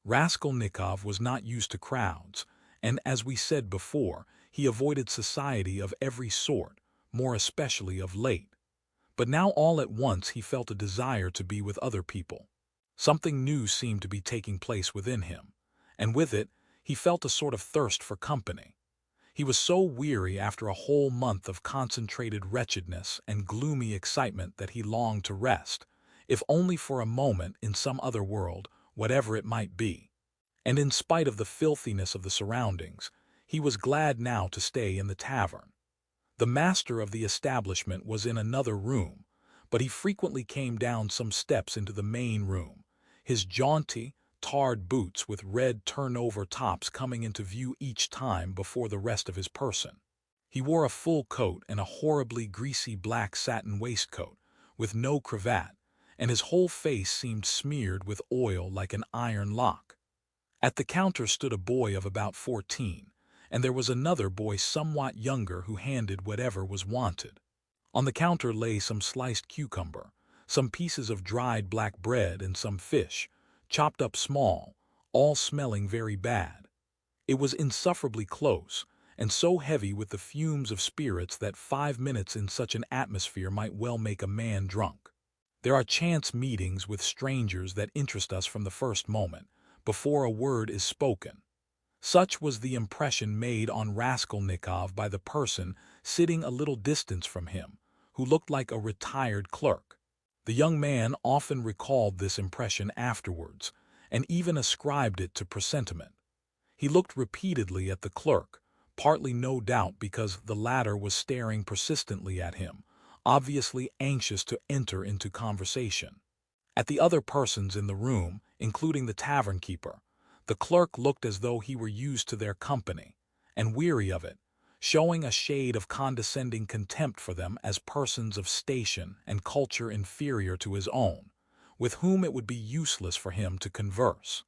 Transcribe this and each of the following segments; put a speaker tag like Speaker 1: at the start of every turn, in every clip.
Speaker 1: Raskolnikov was not used to crowds, and as we said before, he avoided society of every sort, more especially of late. But now all at once he felt a desire to be with other people. Something new seemed to be taking place within him, and with it, he felt a sort of thirst for company. He was so weary after a whole month of concentrated wretchedness and gloomy excitement that he longed to rest, if only for a moment in some other world, whatever it might be. And in spite of the filthiness of the surroundings, he was glad now to stay in the tavern. The master of the establishment was in another room, but he frequently came down some steps into the main room, his jaunty, tarred boots with red turnover tops coming into view each time before the rest of his person. He wore a full coat and a horribly greasy black satin waistcoat, with no cravat, and his whole face seemed smeared with oil like an iron lock. At the counter stood a boy of about 14, and there was another boy somewhat younger who handed whatever was wanted. On the counter lay some sliced cucumber, some pieces of dried black bread and some fish, chopped up small, all smelling very bad. It was insufferably close, and so heavy with the fumes of spirits that 5 minutes in such an atmosphere might well make a man drunk. There are chance meetings with strangers that interest us from the first moment, before a word is spoken. Such was the impression made on Raskolnikov by the person sitting a little distance from him, who looked like a retired clerk. The young man often recalled this impression afterwards, and even ascribed it to presentiment. He looked repeatedly at the clerk, partly no doubt because the latter was staring persistently at him, obviously anxious to enter into conversation. At the other persons in the room, including the tavern keeper, the clerk looked as though he were used to their company, and weary of it, showing a shade of condescending contempt for them as persons of station and culture inferior to his own, with whom it would be useless for him to converse.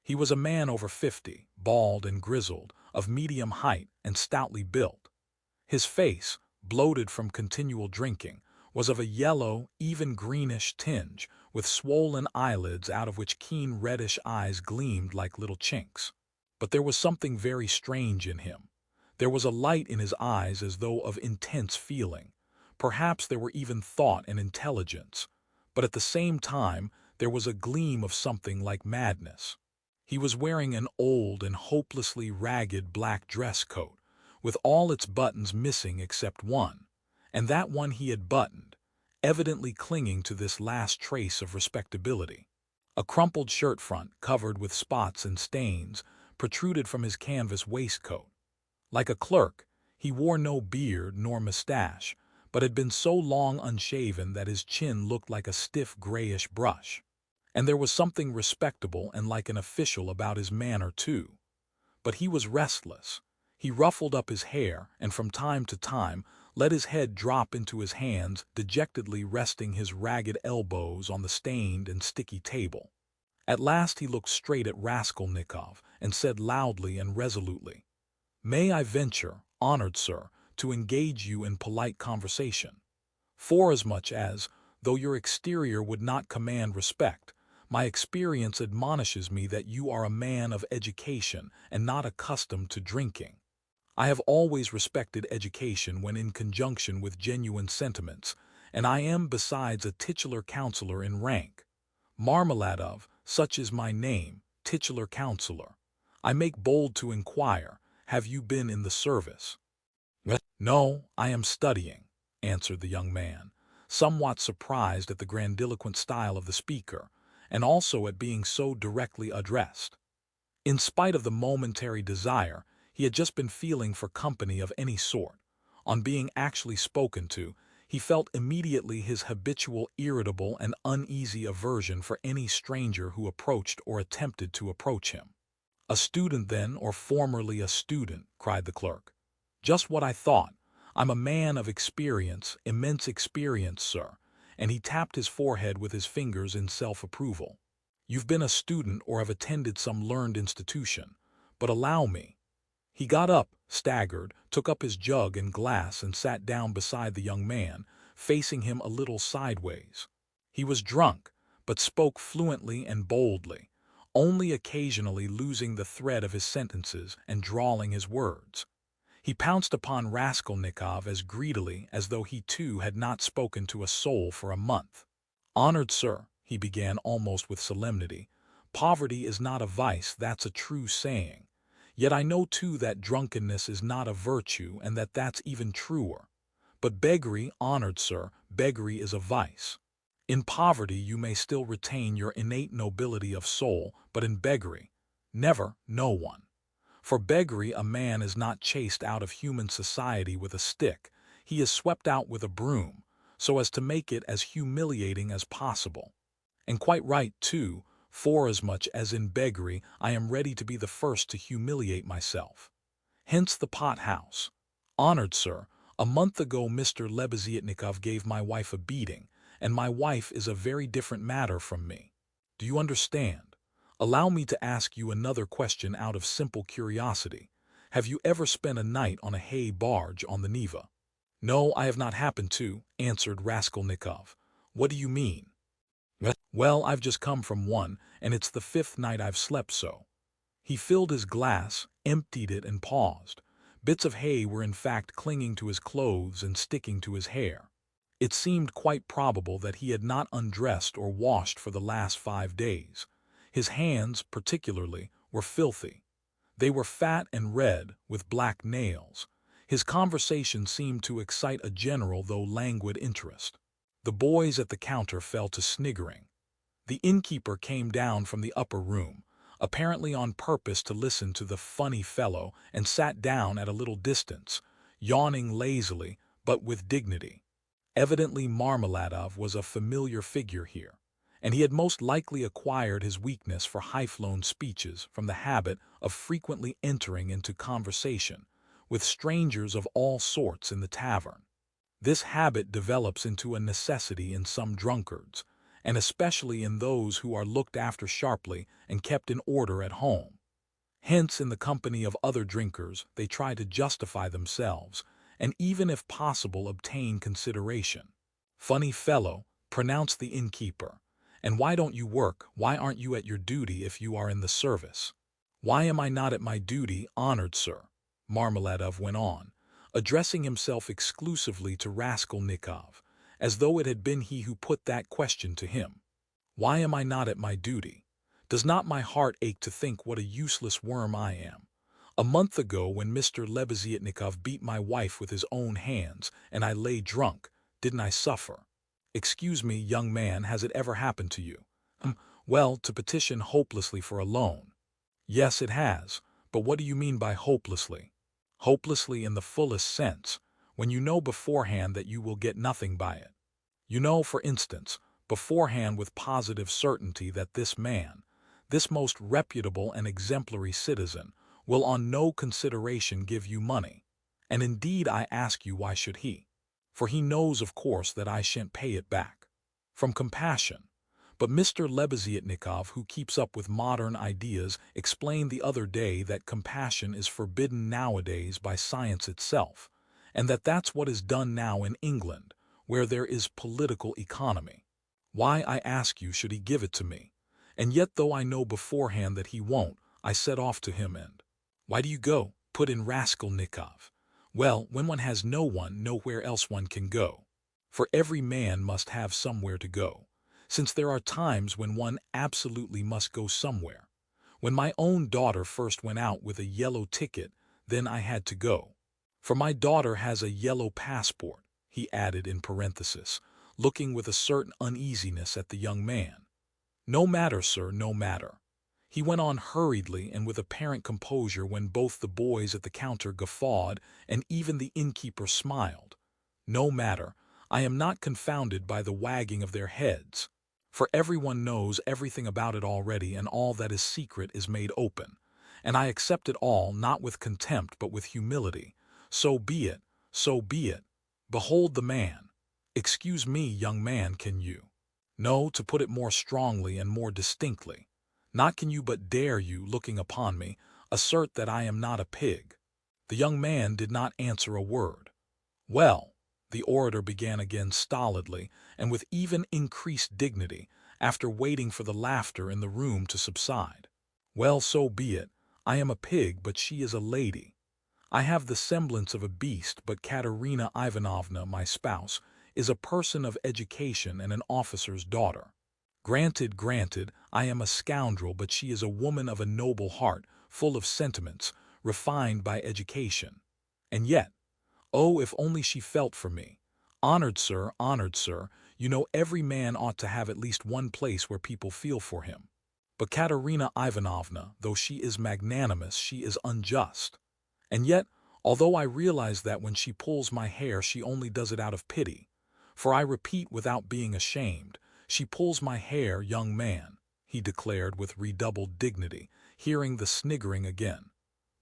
Speaker 1: He was a man over 50, bald and grizzled, of medium height and stoutly built. His face, bloated from continual drinking, was of a yellow, even greenish tinge, with swollen eyelids out of which keen reddish eyes gleamed like little chinks. But there was something very strange in him. There was a light in his eyes as though of intense feeling. Perhaps there were even thought and intelligence, but at the same time there was a gleam of something like madness. He was wearing an old and hopelessly ragged black dress coat, with all its buttons missing except one, and that one he had buttoned, evidently clinging to this last trace of respectability. A crumpled shirt front, covered with spots and stains, protruded from his canvas waistcoat. Like a clerk, he wore no beard nor mustache, but had been so long unshaven that his chin looked like a stiff grayish brush. And there was something respectable and like an official about his manner, too. But he was restless. He ruffled up his hair, and from time to time let his head drop into his hands, dejectedly resting his ragged elbows on the stained and sticky table. At last he looked straight at Raskolnikov and said loudly and resolutely, "May I venture, honored sir, to engage you in polite conversation? Forasmuch as, though your exterior would not command respect, my experience admonishes me that you are a man of education and not accustomed to drinking. I have always respected education when in conjunction with genuine sentiments, and I am besides a titular counselor in rank. Marmeladov, such is my name, titular counselor. I make bold to inquire, have you been in the service?" "No, I am studying," answered the young man, somewhat surprised at the grandiloquent style of the speaker, and also at being so directly addressed. In spite of the momentary desire he had just been feeling for company of any sort, on being actually spoken to, he felt immediately his habitual irritable and uneasy aversion for any stranger who approached or attempted to approach him. "A student, then, or formerly a student?" cried the clerk. "Just what I thought. I'm a man of experience, immense experience, sir," and he tapped his forehead with his fingers in self-approval. "You've been a student or have attended some learned institution, but allow me—" He got up, staggered, took up his jug and glass and sat down beside the young man, facing him a little sideways. He was drunk, but spoke fluently and boldly, only occasionally losing the thread of his sentences and drawling his words. He pounced upon Raskolnikov as greedily as though he too had not spoken to a soul for a month. "Honored sir," he began almost with solemnity, "poverty is not a vice, that's a true saying. Yet I know too that drunkenness is not a virtue, and that that's even truer. But beggary, honored sir, beggary is a vice. In poverty you may still retain your innate nobility of soul, but in beggary, never, no one. For beggary a man is not chased out of human society with a stick, he is swept out with a broom, so as to make it as humiliating as possible. And quite right, too, forasmuch as in beggary I am ready to be the first to humiliate myself. Hence the pot-house. Honored sir, a month ago Mr. Lebeziatnikov gave my wife a beating, and my wife is a very different matter from me. Do you understand? Allow me to ask you another question out of simple curiosity. Have you ever spent a night on a hay barge on the Neva?" "No, I have not happened to," answered Raskolnikov. "What do you mean?" "Well, I've just come from one, and it's the 5th night I've slept so." He filled his glass, emptied it, and paused. Bits of hay were in fact clinging to his clothes and sticking to his hair. It seemed quite probable that he had not undressed or washed for the last 5 days. His hands, particularly, were filthy. They were fat and red, with black nails. His conversation seemed to excite a general though languid interest. The boys at the counter fell to sniggering. The innkeeper came down from the upper room, apparently on purpose to listen to the funny fellow, and sat down at a little distance, yawning lazily, but with dignity. Evidently Marmeladov was a familiar figure here, and he had most likely acquired his weakness for high-flown speeches from the habit of frequently entering into conversation with strangers of all sorts in the tavern. This habit develops into a necessity in some drunkards, and especially in those who are looked after sharply and kept in order at home. Hence, in the company of other drinkers, they try to justify themselves, and even if possible obtain consideration. "Funny fellow," pronounced the innkeeper. "And why don't you work? Why aren't you at your duty if you are in the service?" "Why am I not at my duty, honored sir?" Marmeladov went on, addressing himself exclusively to Raskolnikov, as though it had been he who put that question to him. "Why am I not at my duty? Does not my heart ache to think what a useless worm I am? A month ago, when Mr. Lebeziatnikov beat my wife with his own hands, and I lay drunk, didn't I suffer? Excuse me, young man, has it ever happened to you? Well, to petition hopelessly for a loan." "Yes, it has. But what do you mean by hopelessly?" "Hopelessly in the fullest sense, when you know beforehand that you will get nothing by it. You know, for instance, beforehand with positive certainty that this man, this most reputable and exemplary citizen, will on no consideration give you money. And indeed I ask you, why should he? For he knows, of course, that I shan't pay it back. From compassion. But Mr. Lebeziatnikov, who keeps up with modern ideas, explained the other day that compassion is forbidden nowadays by science itself, and that that's what is done now in England, where there is political economy. Why, I ask you, should he give it to me? And yet, though I know beforehand that he won't, I set off to him and—" "Why do you go?" put in Raskolnikov. "Well, when one has no one, nowhere else one can go. For every man must have somewhere to go, since there are times when one absolutely must go somewhere. When my own daughter first went out with a yellow ticket, then I had to go. For my daughter has a yellow passport," he added in parenthesis, looking with a certain uneasiness at the young man. "No matter, sir, no matter," he went on hurriedly and with apparent composure when both the boys at the counter guffawed and even the innkeeper smiled. "No matter, I am not confounded by the wagging of their heads. For everyone knows everything about it already, and all that is secret is made open. And I accept it all, not with contempt but with humility. So be it, so be it. Behold the man. Excuse me, young man, can you? No, to put it more strongly and more distinctly. Not can you, but dare you, looking upon me, assert that I am not a pig?" The young man did not answer a word. "Well," the orator began again stolidly and with even increased dignity, after waiting for the laughter in the room to subside. Well, so be it. I am a pig, but she is a lady. I have the semblance of a beast, but Katerina Ivanovna, my spouse, is a person of education and an officer's daughter. Granted, granted, I am a scoundrel, but she is a woman of a noble heart, full of sentiments, refined by education. And yet, oh, if only she felt for me. Honored sir, you know every man ought to have at least one place where people feel for him. But Katerina Ivanovna, though she is magnanimous, she is unjust. And yet, although I realize that when she pulls my hair she only does it out of pity, for I repeat without being ashamed, she pulls my hair, young man, he declared with redoubled dignity, hearing the sniggering again.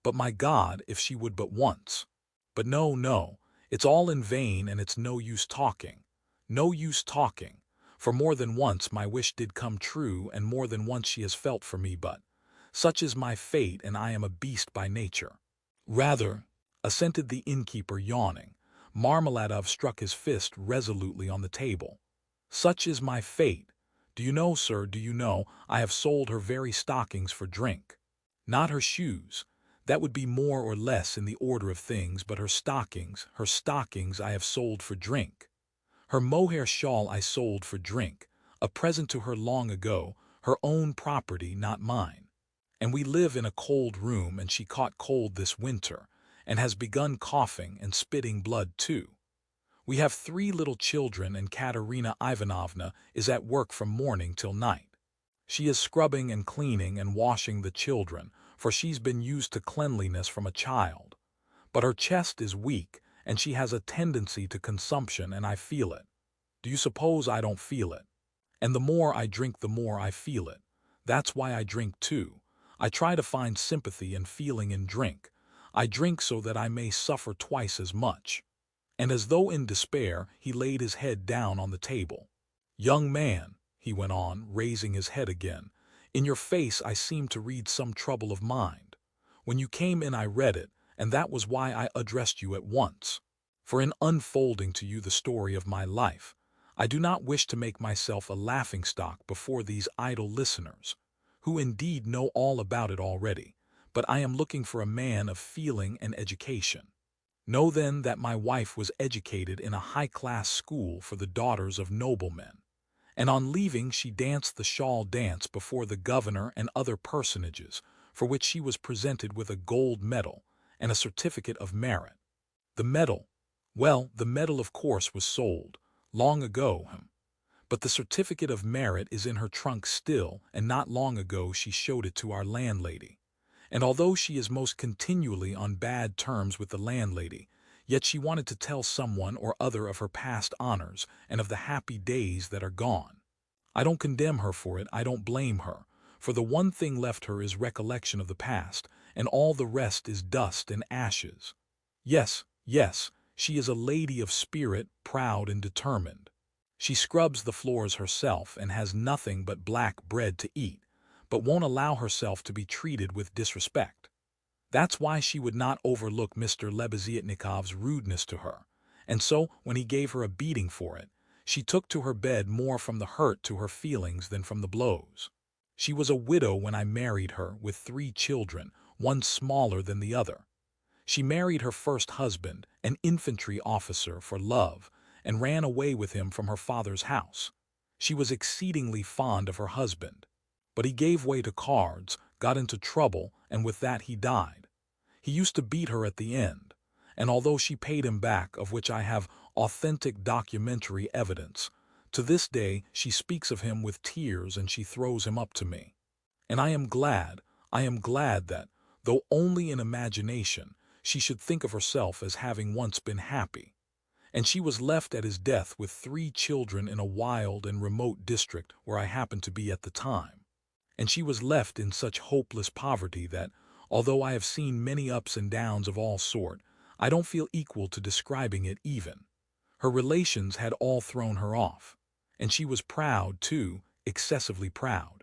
Speaker 1: But my God, if she would but once. But no, no, it's all in vain, and it's no use talking. No use talking, for more than once my wish did come true, and more than once she has felt for me, but such is my fate, and I am a beast by nature. Rather, assented the innkeeper, yawning. Marmeladov struck his fist resolutely on the table. Such is my fate. Do you know, sir, do you know, I have sold her very stockings for drink. Not her shoes. That would be more or less in the order of things, but her stockings I have sold for drink. Her mohair shawl I sold for drink, a present to her long ago, her own property, not mine. And we live in a cold room, and she caught cold this winter, and has begun coughing and spitting blood too. We have 3 little children, and Katerina Ivanovna is at work from morning till night. She is scrubbing and cleaning and washing the children, for she's been used to cleanliness from a child. But her chest is weak, and she has a tendency to consumption, and I feel it. Do you suppose I don't feel it? And the more I drink, the more I feel it. That's why I drink too. I try to find sympathy and feeling in drink. I drink so that I may suffer twice as much. And as though in despair, he laid his head down on the table. Young man, he went on, raising his head again, in your face I seem to read some trouble of mind. When you came in I read it, and that was why I addressed you at once. For in unfolding to you the story of my life, I do not wish to make myself a laughingstock before these idle listeners, who indeed know all about it already, but I am looking for a man of feeling and education. Know then that my wife was educated in a high-class school for the daughters of noblemen, and on leaving she danced the shawl dance before the governor and other personages, for which she was presented with a gold medal and a certificate of merit. The medal, well, the medal of course was sold, long ago, but the certificate of merit is in her trunk still, and not long ago she showed it to our landlady. And although she is most continually on bad terms with the landlady, yet she wanted to tell someone or other of her past honors and of the happy days that are gone. I don't condemn her for it, I don't blame her, for the one thing left her is recollection of the past, and all the rest is dust and ashes. Yes, yes, she is a lady of spirit, proud and determined. She scrubs the floors herself and has nothing but black bread to eat, but won't allow herself to be treated with disrespect. That's why she would not overlook Mr. Lebeziatnikov's rudeness to her, and so, when he gave her a beating for it, she took to her bed more from the hurt to her feelings than from the blows. She was a widow when I married her, with 3 children, one smaller than the other. She married her first husband, an infantry officer, for love, and ran away with him from her father's house. She was exceedingly fond of her husband, but he gave way to cards, got into trouble, and with that he died. He used to beat her at the end, and although she paid him back, of which I have authentic documentary evidence, to this day she speaks of him with tears, and she throws him up to me. And I am glad that, though only in imagination, she should think of herself as having once been happy. And she was left at his death with 3 children in a wild and remote district where I happened to be at the time. And she was left in such hopeless poverty that, although I have seen many ups and downs of all sort, I don't feel equal to describing it even. Her relations had all thrown her off, and she was proud too, excessively proud.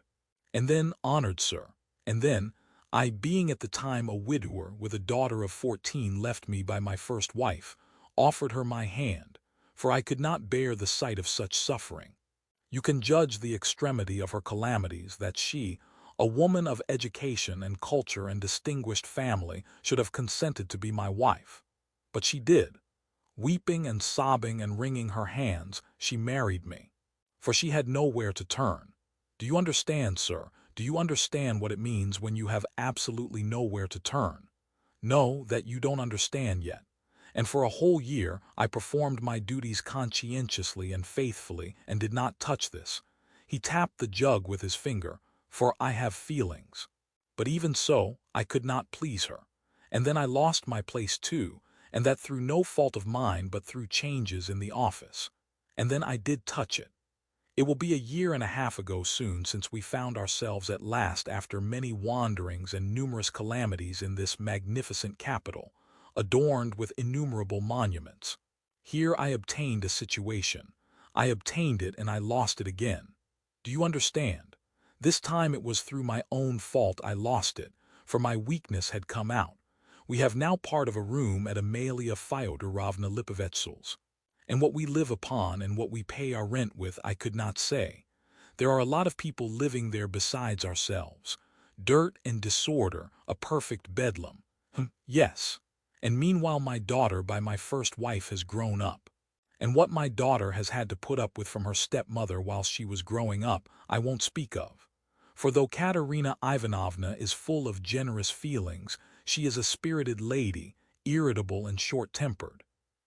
Speaker 1: And then, honored sir, and then, I being at the time a widower with a daughter of 14 left me by my first wife, offered her my hand, for I could not bear the sight of such suffering. You can judge the extremity of her calamities, that she, A woman of education and culture and distinguished family should have consented to be my wife. But she did. Weeping and sobbing and wringing her hands, she married me. For she had nowhere to turn. Do you understand, sir? Do you understand what it means when you have absolutely nowhere to turn? No, that you don't understand yet. And for a whole year I performed my duties conscientiously and faithfully and did not touch this. He tapped the jug with his finger, for I have feelings. But even so, I could not please her. And then I lost my place too, and that through no fault of mine but through changes in the office. And then I did touch it. It will be a year and a half ago soon since we found ourselves at last after many wanderings and numerous calamities in this magnificent capital, adorned with innumerable monuments. Here I obtained a situation. I obtained it and I lost it again. Do you understand? This time it was through my own fault I lost it, for my weakness had come out. We have now part of a room at Amalia Fyodorovna Lipovetsky's. And what we live upon and what we pay our rent with I could not say. There are a lot of people living there besides ourselves. Dirt and disorder, a perfect bedlam. Yes. And meanwhile my daughter by my first wife has grown up. And what my daughter has had to put up with from her stepmother while she was growing up, I won't speak of. For though Katerina Ivanovna is full of generous feelings, she is a spirited lady, irritable and short-tempered.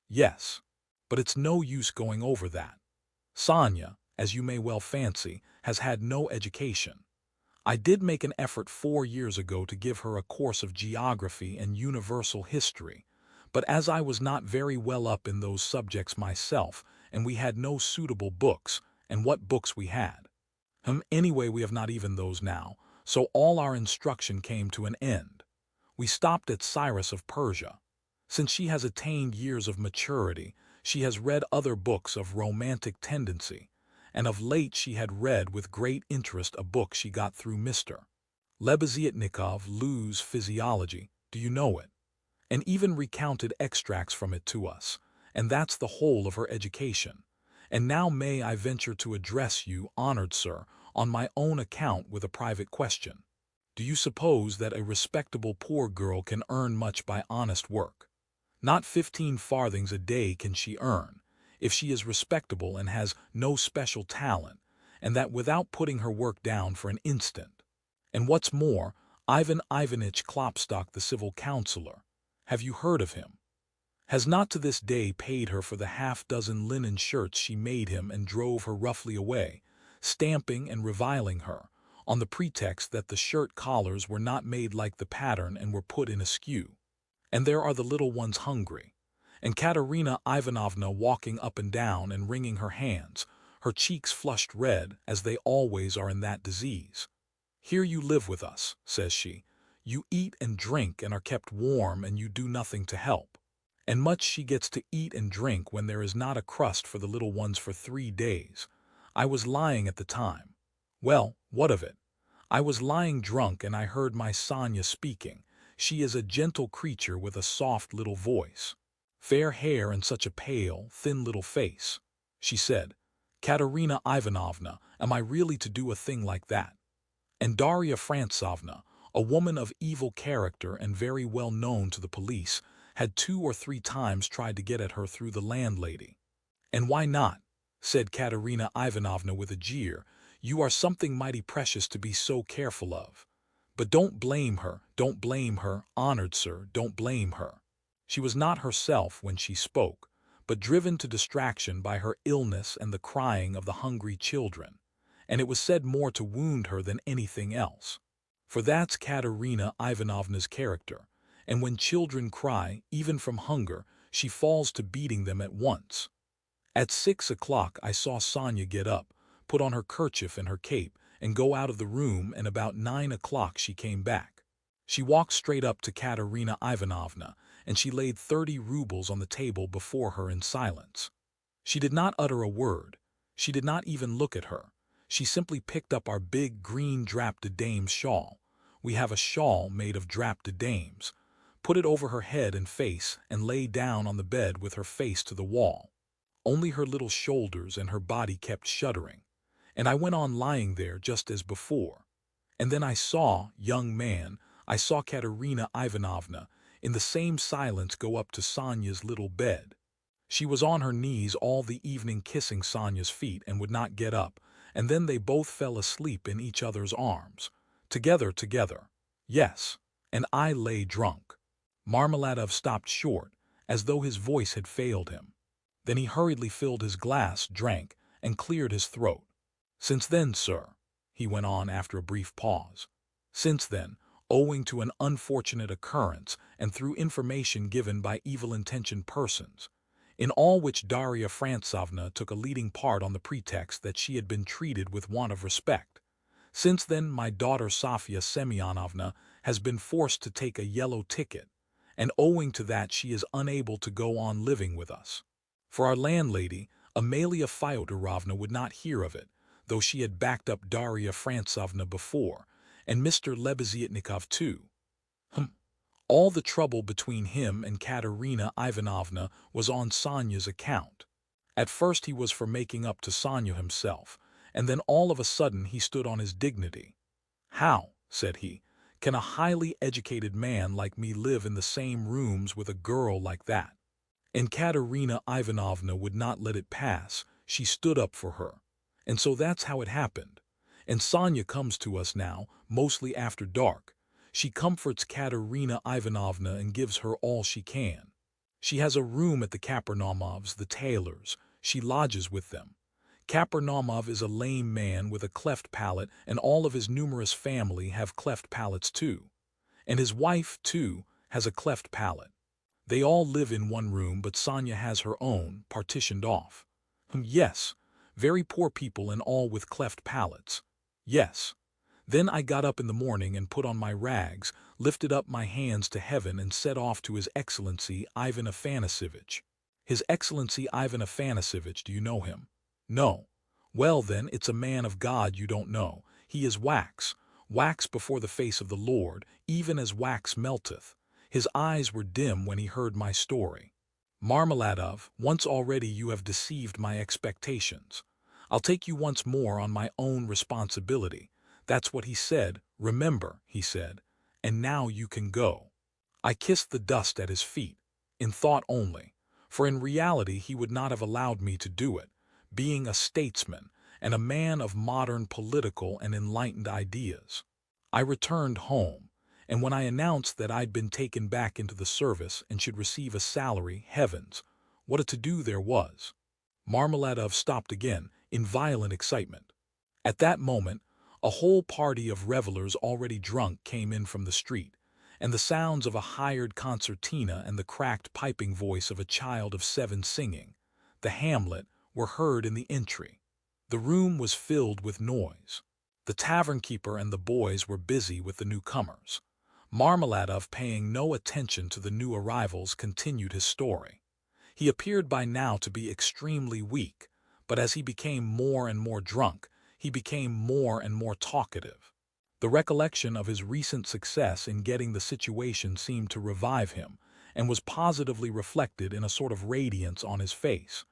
Speaker 1: Yes. But it's no use going over that. Sonia, as you may well fancy, has had no education. I did make an effort 4 years ago to give her a course of geography and universal history, but as I was not very well up in those subjects myself, and we had no suitable books, and what books we had. Anyway, we have not even those now, so all our instruction came to an end. We stopped at Cyrus of Persia. Since she has attained years of maturity, she has read other books of romantic tendency, and of late she had read with great interest a book she got through Mr. Lebeziatnikov Lew's Physiology, do you know it? And even recounted extracts from it to us, and that's the whole of her education. And now may I venture to address you, honored sir, on my own account with a private question. Do you suppose that a respectable poor girl can earn much by honest work? Not 15 farthings a day can she earn, if she is respectable and has no special talent, and that without putting her work down for an instant. And what's more, Ivan Ivanitch Klopstock, the civil councillor, have you heard of him? Has not to this day paid her for the half-dozen linen shirts she made him and drove her roughly away, stamping and reviling her, on the pretext that the shirt collars were not made like the pattern and were put in askew. And there are the little ones hungry, and Katerina Ivanovna walking up and down and wringing her hands, her cheeks flushed red, as they always are in that disease. Here you live with us, says she. You eat and drink and are kept warm, and you do nothing to help. And much she gets to eat and drink when there is not a crust for the little ones for 3 days. I was lying at the time. Well, what of it? I was lying drunk and I heard my Sonia speaking. She is a gentle creature with a soft little voice, fair hair and such a pale, thin little face. She said, Katerina Ivanovna, am I really to do a thing like that? And Darya Frantsovna, a woman of evil character and very well known to the police, had 2 or 3 times tried to get at her through the landlady. And why not? Said Katerina Ivanovna with a jeer. You are something mighty precious to be so careful of. But don't blame her, honored sir, don't blame her. She was not herself when she spoke, but driven to distraction by her illness and the crying of the hungry children, and it was said more to wound her than anything else. For that's Katerina Ivanovna's character, and when children cry, even from hunger, she falls to beating them at once. At 6 o'clock I saw Sonia get up, put on her kerchief and her cape, and go out of the room, and about 9 o'clock she came back. She walked straight up to Katerina Ivanovna, and she laid 30 rubles on the table before her in silence. She did not utter a word. She did not even look at her. She simply picked up our big green drap de dames shawl. We have a shawl made of drap de dames, put it over her head and face, and lay down on the bed with her face to the wall. Only her little shoulders and her body kept shuddering, and I went on lying there just as before. And then I saw, young man, I saw Katerina Ivanovna, in the same silence go up to Sonia's little bed. She was on her knees all the evening kissing Sonia's feet and would not get up, and then they both fell asleep in each other's arms. Together. Yes, and I lay drunk. Marmeladov stopped short, as though his voice had failed him. Then he hurriedly filled his glass, drank, and cleared his throat. Since then, sir, he went on after a brief pause, since then, owing to an unfortunate occurrence and through information given by evil-intentioned persons, in all which Darya Frantsovna took a leading part on the pretext that she had been treated with want of respect, since then my daughter Sofya Semyonovna has been forced to take a yellow ticket, and owing to that she is unable to go on living with us. For our landlady, Amalia Fyodorovna, would not hear of it, though she had backed up Darya Frantsovna before, and Mr. Lebeziatnikov too. All the trouble between him and Katerina Ivanovna was on Sonia's account. At first he was for making up to Sonia himself, and then all of a sudden he stood on his dignity. "How," said he, "can a highly educated man like me live in the same rooms with a girl like that?" And Katerina Ivanovna would not let it pass. She stood up for her. And so that's how it happened. And Sonia comes to us now, mostly after dark. She comforts Katerina Ivanovna and gives her all she can. She has a room at the Kapernaumovs, the tailors. She lodges with them. Kapernaumov is a lame man with a cleft palate, and all of his numerous family have cleft palates too. And his wife, too, has a cleft palate. They all live in one room, but Sonia has her own, partitioned off. Yes, very poor people and all with cleft palates. Yes. Then I got up in the morning and put on my rags, lifted up my hands to heaven and set off to His Excellency Ivan Afanasievich. His Excellency Ivan Afanasievich, do you know him? No. Well then, it's a man of God you don't know. He is wax before the face of the Lord, even as wax melteth. His eyes were dim when he heard my story. Marmeladov, once already you have deceived my expectations. I'll take you once more on my own responsibility. That's what he said. Remember, he said, and now you can go. I kissed the dust at his feet, in thought only, for in reality he would not have allowed me to do it, being a statesman and a man of modern political and enlightened ideas. I returned home, and when I announced that I'd been taken back into the service and should receive a salary, heavens, what a to-do there was. Marmeladov stopped again, in violent excitement. At that moment, a whole party of revelers already drunk came in from the street, and the sounds of a hired concertina and the cracked piping voice of a child of 7 singing, the Hamlet, were heard in the entry. The room was filled with noise. The tavern-keeper and the boys were busy with the newcomers. Marmeladov, paying no attention to the new arrivals, continued his story. He appeared by now to be extremely weak, but as he became more and more drunk, he became more and more talkative. The recollection of his recent success in getting the situation seemed to revive him, and was positively reflected in a sort of radiance on his face.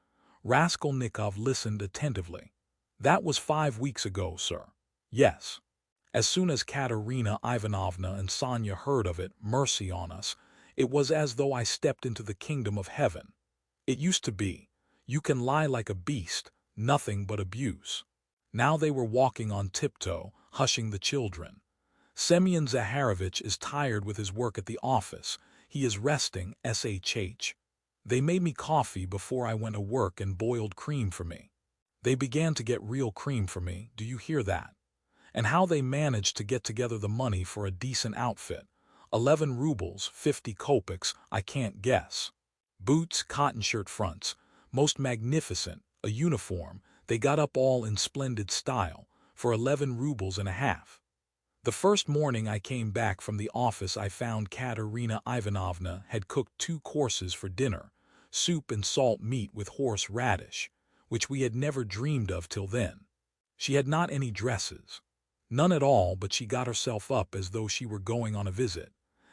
Speaker 1: Raskolnikov listened attentively. "That was 5 weeks ago, sir." "Yes." As soon as Katerina Ivanovna and Sonia heard of it, mercy on us, it was as though I stepped into the kingdom of heaven. It used to be, you can lie like a beast, nothing but abuse. Now they were walking on tiptoe, hushing the children. Semyon Zaharovich is tired with his work at the office. He is resting, shh. They made me coffee before I went to work and boiled cream for me. They began to get real cream for me, do you hear that? And how they managed to get together the money for a decent outfit. 11 rubles, 50 kopecks, I can't guess. Boots, cotton shirt fronts, most magnificent, a uniform, they got up all in splendid style, for 11 rubles and a half. The first morning I came back from the office I found Katerina Ivanovna had cooked 2 courses for dinner, soup and salt meat with horse radish, which we had never dreamed of till then. She had not any dresses. None at all, but she got herself up as though she were going on a visit.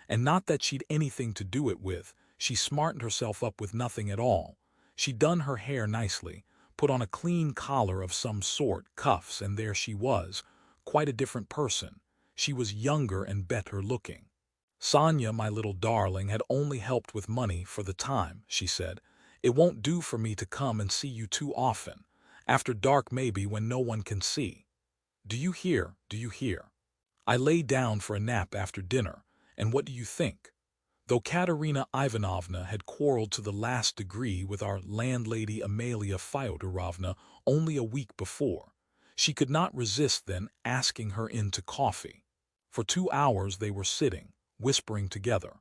Speaker 1: And not that she'd anything to do it with, she smartened herself up with nothing at all. She'd done her hair nicely, put on a clean collar of some sort, cuffs, and there she was, quite a different person. She was younger and better looking. Sonya, my little darling, had only helped with money for the time, she said. It won't do for me to come and see you too often. After dark maybe, when no one can see. Do you hear? Do you hear? I lay down for a nap after dinner, and what do you think? Though Katerina Ivanovna had quarreled to the last degree with our landlady Amalia Fyodorovna only a week before, she could not resist then asking her in to coffee. For 2 hours they were sitting, whispering together.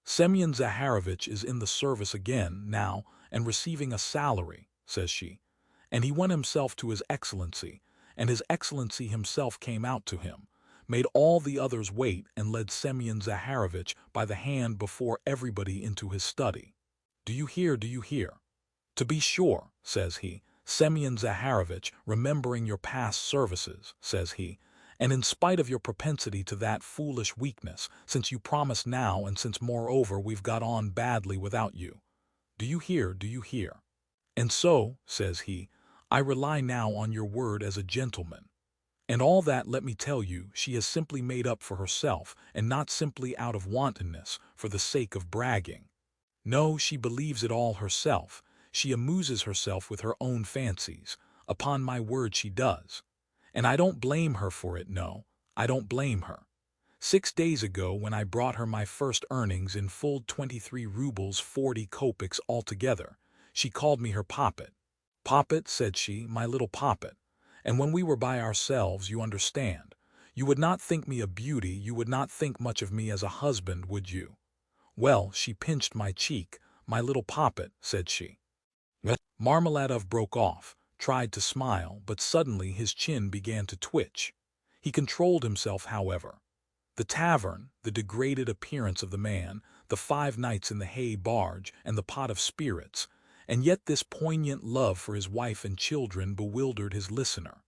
Speaker 1: Semyon Zaharovitch is in the service again now and receiving a salary, says she. And he went himself to His Excellency, and His Excellency himself came out to him, made all the others wait, and led Semyon Zaharovitch by the hand before everybody into his study. Do you hear? Do you hear? To be sure, says he, Semyon Zaharovitch, remembering your past services, says he, and in spite of your propensity to that foolish weakness, since you promise now and since moreover we've got on badly without you. Do you hear? Do you hear? And so, says he, I rely now on your word as a gentleman. And all that, let me tell you, she has simply made up for herself, and not simply out of wantonness, for the sake of bragging. No, she believes it all herself. She amuses herself with her own fancies. Upon my word she does. And I don't blame her for it, no, I don't blame her. 6 days ago, when I brought her my first earnings in full 23 rubles 40 kopecks altogether, she called me her poppet. Poppet, said she, my little poppet. And when we were by ourselves, you understand, you would not think me a beauty, you would not think much of me as a husband, would you? Well, she pinched my cheek. My little poppet, said she. Marmeladov broke off, tried to smile, but suddenly his chin began to twitch. He controlled himself, however. The tavern, the degraded appearance of the man, the 5 nights in the hay barge, and the pot of spirits, and yet this poignant love for his wife and children bewildered his listener.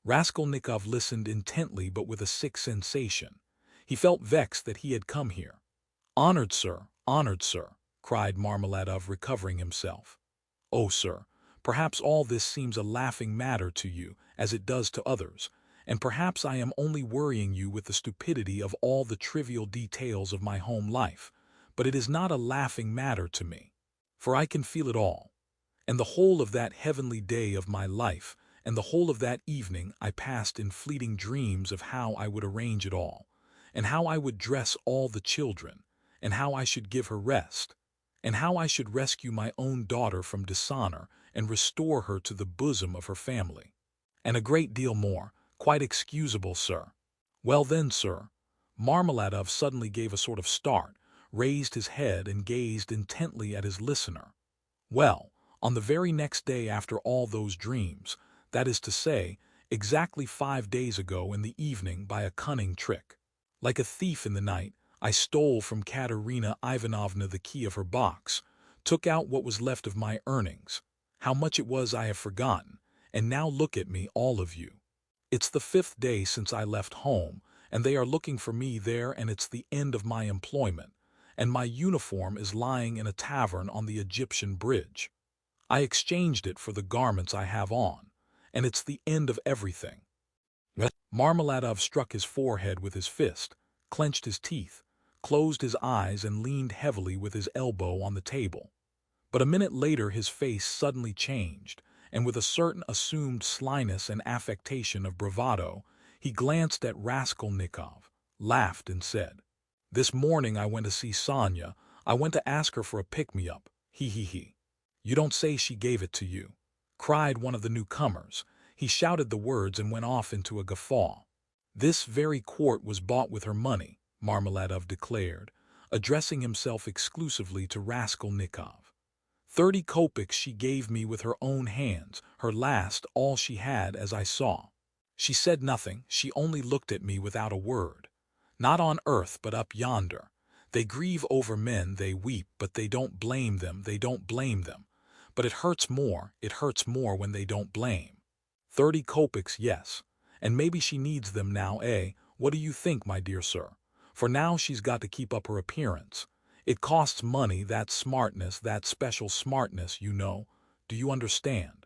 Speaker 1: Raskolnikov listened intently but with a sick sensation. He felt vexed that he had come here. Honored sir, cried Marmeladov, recovering himself. Oh, sir, perhaps all this seems a laughing matter to you, as it does to others, and perhaps I am only worrying you with the stupidity of all the trivial details of my home life, but it is not a laughing matter to me, for I can feel it all. And the whole of that heavenly day of my life, and the whole of that evening I passed in fleeting dreams of how I would arrange it all, and how I would dress all the children, and how I should give her rest, and how I should rescue my own daughter from dishonor and restore her to the bosom of her family. And a great deal more, quite excusable, sir. Well then, sir, Marmeladov suddenly gave a sort of start, raised his head and gazed intently at his listener. Well, on the very next day after all those dreams, that is to say, exactly 5 days ago in the evening, by a cunning trick, like a thief in the night, I stole from Katerina Ivanovna the key of her box, took out what was left of my earnings. How much it was I have forgotten, and now look at me, all of you. It's the 5th day since I left home, and they are looking for me there, and it's the end of my employment, and my uniform is lying in a tavern on the Egyptian bridge. I exchanged it for the garments I have on, and it's the end of everything. Marmeladov struck his forehead with his fist, clenched his teeth, closed his eyes, and leaned heavily with his elbow on the table. But a minute later his face suddenly changed, and with a certain assumed slyness and affectation of bravado, he glanced at Raskolnikov, laughed, and said, "This morning I went to see Sonya. I went to ask her for a pick-me-up. He. You don't say she gave it to you," cried one of the newcomers. He shouted the words and went off into a guffaw. "This very quart was bought with her money," Marmeladov declared, addressing himself exclusively to Raskolnikov. 30 kopecks she gave me with her own hands, her last, all she had, as I saw. She said nothing, she only looked at me without a word. Not on earth, but up yonder. They grieve over men, they weep, but they don't blame them, But it hurts more when they don't blame. 30 kopecks, yes, and maybe she needs them now, eh? What do you think, my dear sir? For now she's got to keep up her appearance. It costs money, that smartness, that special smartness, you know. Do you understand?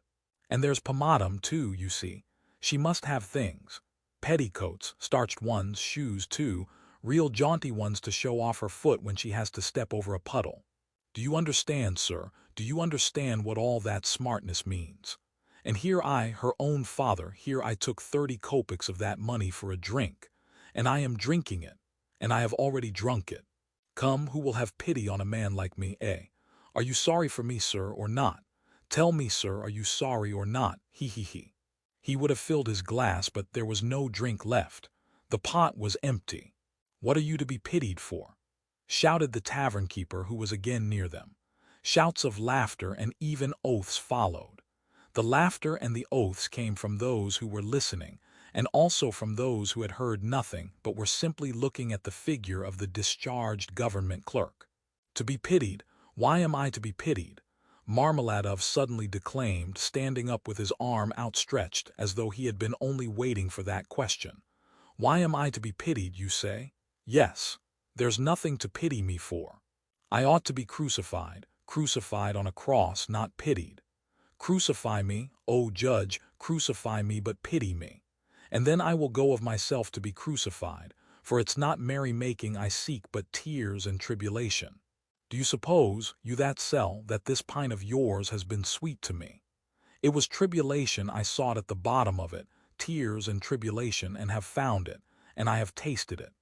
Speaker 1: And there's pomatum, too, you see. She must have things. petticoats, starched ones, shoes too, real jaunty ones to show off her foot when she has to step over a puddle. Do you understand, sir? Do you understand what all that smartness means? And here I, her own father, here I took 30 kopecks of that money for a drink, and I am drinking it, and I have already drunk it. Come, who will have pity on a man like me, eh? Are you sorry for me, sir, or not? Tell me, sir, are you sorry or not? He. He would have filled his glass, but there was no drink left. The pot was empty. What are you to be pitied for? Shouted the tavern keeper, who was again near them. Shouts of laughter and even oaths followed. The laughter and the oaths came from those who were listening, and also from those who had heard nothing but were simply looking at the figure of the discharged government clerk. To be pitied? Why am I to be pitied? Marmeladov suddenly declaimed, standing up with his arm outstretched as though he had been only waiting for that question. Why am I to be pitied, you say? Yes. There's nothing to pity me for. I ought to be crucified on a cross, not pitied. Crucify me, O judge, crucify me, but pity me. And then I will go of myself to be crucified, for it's not merry-making I seek but tears and tribulation. Do you suppose, you that sell, that this pint of yours has been sweet to me? It was tribulation I sought at the bottom of it, tears and tribulation, and have found it, and I have tasted it.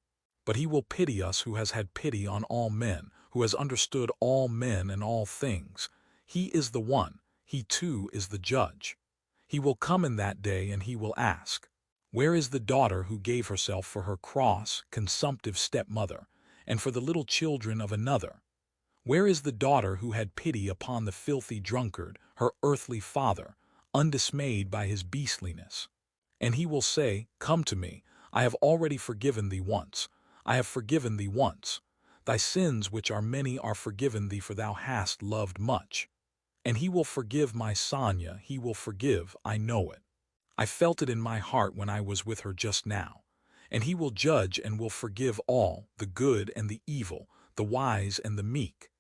Speaker 1: But he will pity us who has had pity on all men, who has understood all men and all things. He is the one, he too is the judge. He will come in that day and he will ask, where is the daughter who gave herself for her cross, consumptive stepmother, and for the little children of another? Where is the daughter who had pity upon the filthy drunkard, her earthly father, undismayed by his beastliness? And he will say, come to me, I have already forgiven thee once. I have forgiven thee once. Thy sins which are many are forgiven thee, for thou hast loved much. And he will forgive my Sonia, he will forgive, I know it. I felt it in my heart when I was with her just now. And he will judge and will forgive all, the good and the evil, the wise and the meek.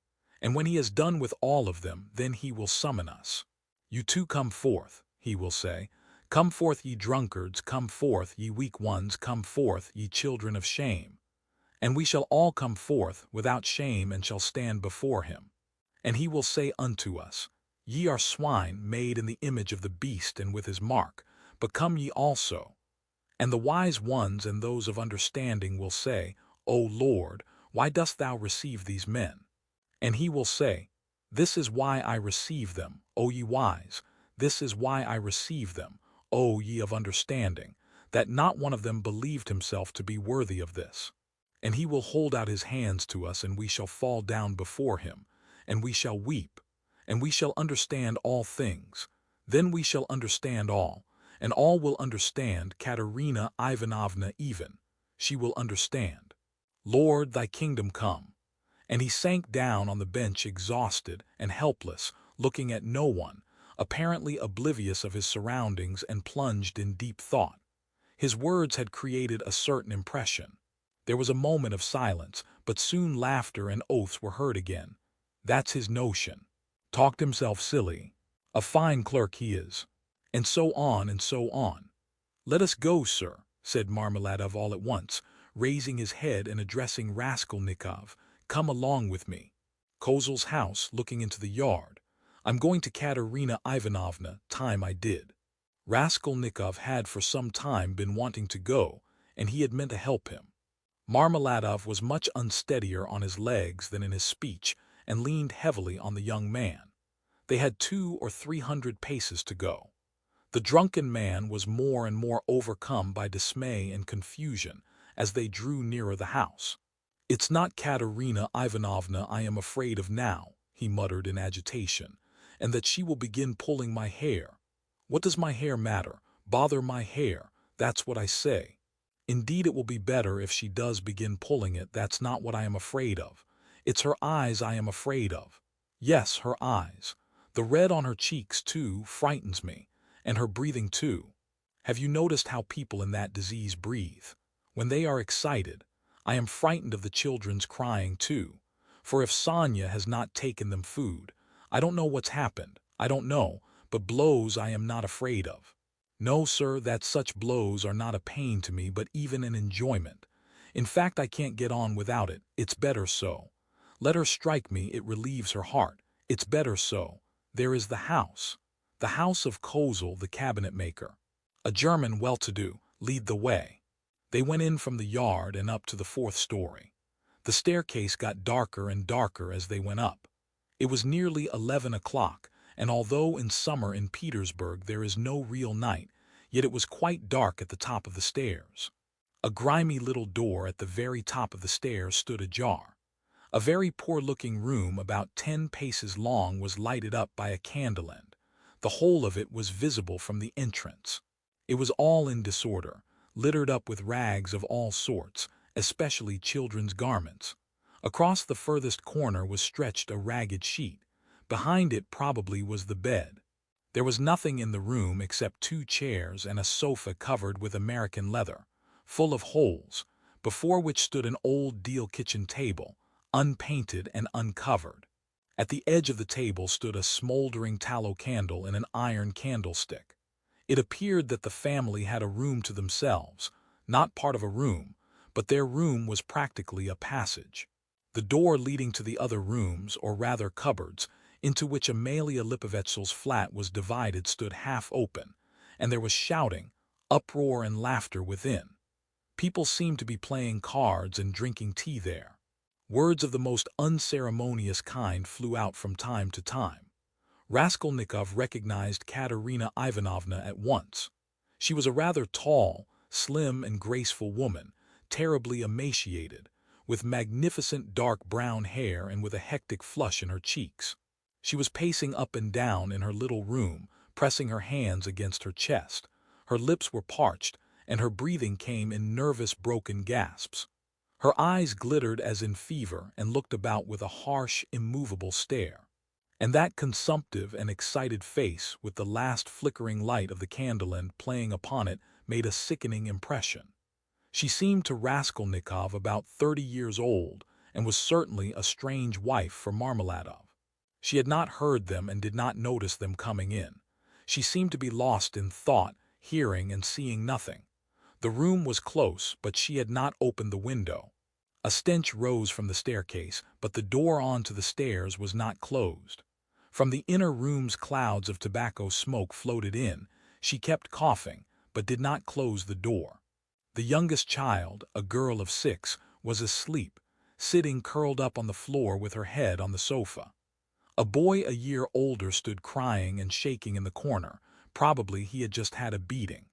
Speaker 1: And when he has done with all of them, then he will summon us. You too come forth, he will say. Come forth, ye drunkards, come forth, ye weak ones, come forth, ye children of shame. And we shall all come forth without shame and shall stand before him. And he will say unto us, ye are swine made in the image of the beast and with his mark, but come ye also. And the wise ones and those of understanding will say, O Lord, why dost thou receive these men? And he will say, this is why I receive them, O ye wise, this is why I receive them, O ye of understanding, that not one of them believed himself to be worthy of this. And he will hold out his hands to us, and we shall fall down before him, and we shall weep, and we shall understand all things. Then we shall understand all, and all will understand, Katerina Ivanovna even. She will understand. Lord, thy kingdom come. And he sank down on the bench exhausted and helpless, looking at no one, apparently oblivious of his surroundings and plunged in deep thought. His words had created a certain impression. There was a moment of silence, but soon laughter and oaths were heard again. That's his notion. Talked himself silly. A fine clerk he is. And so on and so on. Let us go, sir, said Marmeladov all at once, raising his head and addressing Raskolnikov. Come along with me. Kozel's house, looking into the yard. I'm going to Katerina Ivanovna, time I did. Raskolnikov had for some time been wanting to go, and he had meant to help him. Marmeladov was much unsteadier on his legs than in his speech, and leaned heavily on the young man. They had 200 or 300 paces to go. The drunken man was more and more overcome by dismay and confusion as they drew nearer the house. It's not Katerina Ivanovna I am afraid of now, he muttered in agitation, and that she will begin pulling my hair. What does my hair matter? Bother my hair, that's what I say. Indeed, it will be better if she does begin pulling it. That's not what I am afraid of. It's her eyes I am afraid of. Yes, her eyes. The red on her cheeks, too, frightens me, and her breathing, too. Have you noticed how people in that disease breathe? When they are excited, I am frightened of the children's crying, too. For if Sonia has not taken them food, I don't know what's happened. I don't know, but blows I am not afraid of. No, sir, that such blows are not a pain to me, but even an enjoyment. In fact, I can't get on without it. It's better so. Let her strike me, it relieves her heart. It's better so. There is the house. The house of Kozel, the cabinet maker. A German well-to-do. Lead the way. They went in from the yard and up to the fourth story. The staircase got darker and darker as they went up. It was nearly 11 o'clock, and although in summer in Petersburg there is no real night, yet it was quite dark at the top of the stairs. A grimy little door at the very top of the stairs stood ajar. A very poor-looking room about 10 paces long was lighted up by a candle end. The whole of it was visible from the entrance. It was all in disorder, littered up with rags of all sorts, especially children's garments. Across the furthest corner was stretched a ragged sheet. Behind it probably was the bed. There was nothing in the room except 2 chairs and a sofa covered with American leather, full of holes, before which stood an old deal kitchen table, unpainted and uncovered. At the edge of the table stood a smoldering tallow candle in an iron candlestick. It appeared that the family had a room to themselves, not part of a room, but their room was practically a passage. The door leading to the other rooms, or rather cupboards, into which Amalia Lipovetsel's flat was divided stood half open, and there was shouting, uproar and laughter within. People seemed to be playing cards and drinking tea there. Words of the most unceremonious kind flew out from time to time. Raskolnikov recognized Katerina Ivanovna at once. She was a rather tall, slim and graceful woman, terribly emaciated, with magnificent dark brown hair and with a hectic flush in her cheeks. She was pacing up and down in her little room, pressing her hands against her chest. Her lips were parched, and her breathing came in nervous, broken gasps. Her eyes glittered as in fever and looked about with a harsh, immovable stare. And that consumptive and excited face, with the last flickering light of the candle end playing upon it, made a sickening impression. She seemed to Raskolnikov about 30 years old, and was certainly a strange wife for Marmeladov. She had not heard them and did not notice them coming in. She seemed to be lost in thought, hearing and seeing nothing. The room was close, but she had not opened the window. A stench rose from the staircase, but the door on to the stairs was not closed. From the inner room's clouds of tobacco smoke floated in. She kept coughing, but did not close the door. The youngest child, a girl of 6, was asleep, sitting curled up on the floor with her head on the sofa. A boy a year older stood crying and shaking in the corner. Probably he had just had a beating.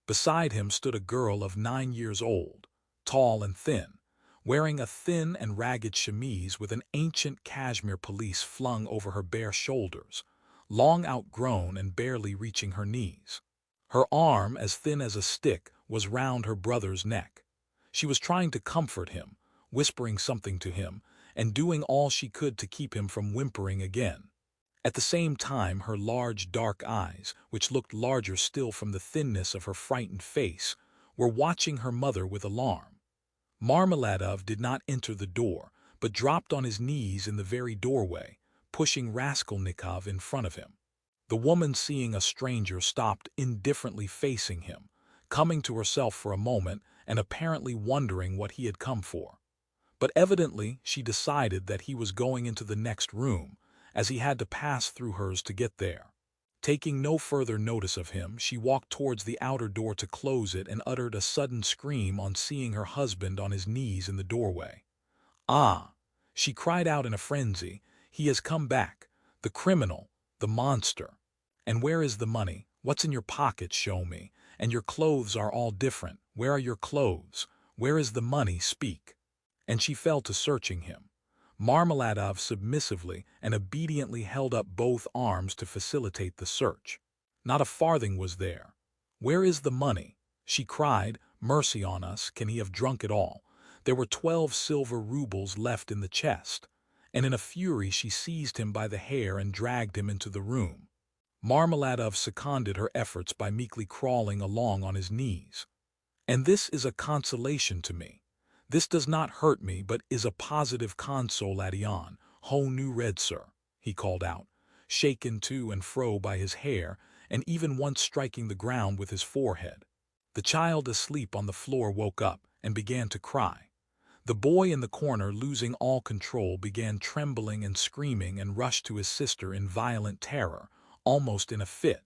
Speaker 1: Beside him stood a girl of 9 years old, tall and thin, wearing a thin and ragged chemise with an ancient cashmere pelisse flung over her bare shoulders, long outgrown and barely reaching her knees. Her arm, as thin as a stick, was round her brother's neck. She was trying to comfort him, whispering something to him, and doing all she could to keep him from whimpering again. At the same time, her large dark eyes, which looked larger still from the thinness of her frightened face, were watching her mother with alarm. Marmeladov did not enter the door, but dropped on his knees in the very doorway, pushing Raskolnikov in front of him. The woman, seeing a stranger, stopped indifferently facing him, coming to herself for a moment and apparently wondering what he had come for. But evidently she decided that he was going into the next room, as he had to pass through hers to get there. Taking no further notice of him, she walked towards the outer door to close it and uttered a sudden scream on seeing her husband on his knees in the doorway. "Ah!" she cried out in a frenzy. "He has come back. The criminal, the monster. And where is the money? What's in your pockets? Show me. And your clothes are all different. Where are your clothes? Where is the money? Speak." And she fell to searching him. Marmeladov submissively and obediently held up both arms to facilitate the search. Not a farthing was there. "Where is the money?" she cried. "Mercy on us, can he have drunk it all?" There were 12 silver rubles left in the chest, and in a fury she seized him by the hair and dragged him into the room. Marmeladov seconded her efforts by meekly crawling along on his knees. "And this is a consolation to me. This does not hurt me, but is a positive consolation. Ho nu red, sir," he called out, shaken to and fro by his hair, and even once striking the ground with his forehead. The child asleep on the floor woke up and began to cry. The boy in the corner, losing all control, began trembling and screaming and rushed to his sister in violent terror, almost in a fit.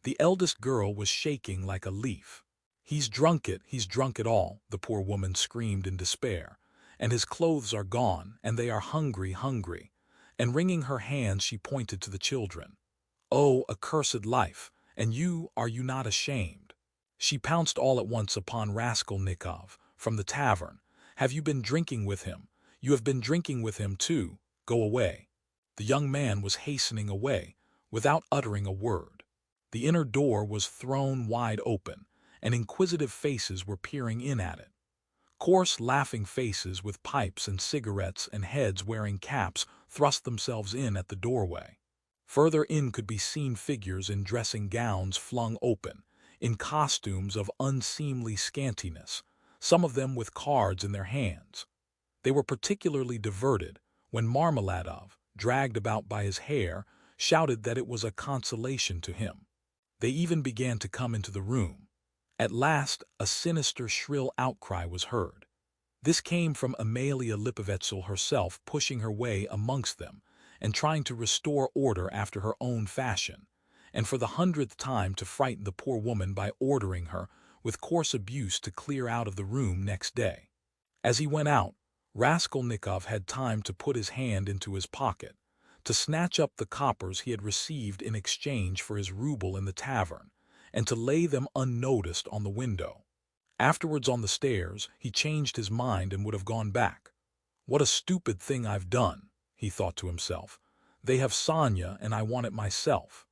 Speaker 1: The eldest girl was shaking like a leaf. He's drunk it all," the poor woman screamed in despair. "And his clothes are gone, and they are hungry." And wringing her hands, she pointed to the children. "Oh, accursed life! And are you not ashamed?" She pounced all at once upon Raskolnikov, from the tavern. "Have you been drinking with him? You have been drinking with him too. Go away." The young man was hastening away, without uttering a word. The inner door was thrown wide open, and inquisitive faces were peering in at it. Coarse, laughing faces with pipes and cigarettes and heads wearing caps thrust themselves in at the doorway. Further in could be seen figures in dressing gowns flung open, in costumes of unseemly scantiness, some of them with cards in their hands. They were particularly diverted when Marmeladov, dragged about by his hair, shouted that it was a consolation to him. They even began to come into the room. At last, a sinister, shrill outcry was heard. This came from Amalia Lipovetsel herself, pushing her way amongst them and trying to restore order after her own fashion, and for the 100th time to frighten the poor woman by ordering her, with coarse abuse, to clear out of the room next day. As he went out, Raskolnikov had time to put his hand into his pocket, to snatch up the coppers he had received in exchange for his rouble in the tavern, and to lay them unnoticed on the window. Afterwards, on the stairs, he changed his mind and would have gone back. "What a stupid thing I've done," he thought to himself. "They have Sonia and I want it myself."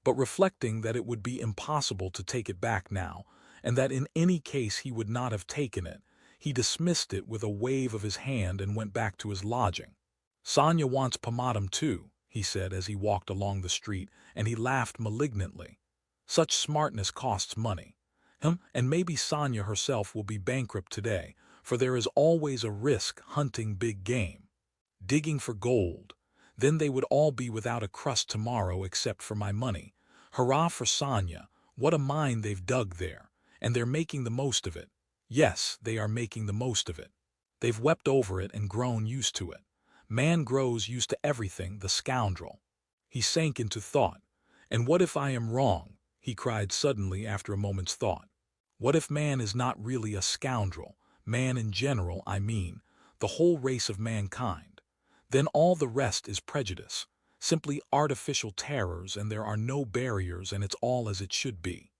Speaker 1: But reflecting that it would be impossible to take it back now, and that in any case he would not have taken it, he dismissed it with a wave of his hand and went back to his lodging. "Sonia wants pomatum too," he said as he walked along the street, and he laughed malignantly. "Such smartness costs money. And maybe Sonia herself will be bankrupt today, for there is always a risk hunting big game. Digging for gold. Then they would all be without a crust tomorrow except for my money. Hurrah for Sonia! What a mine they've dug there, and they're making the most of it. Yes, they are making the most of it. They've wept over it and grown used to it. Man grows used to everything, the scoundrel." He sank into thought. "And what if I am wrong?" he cried suddenly after a moment's thought. "What if man is not really a scoundrel, man in general, I mean, the whole race of mankind? Then all the rest is prejudice, simply artificial terrors, and there are no barriers, and it's all as it should be."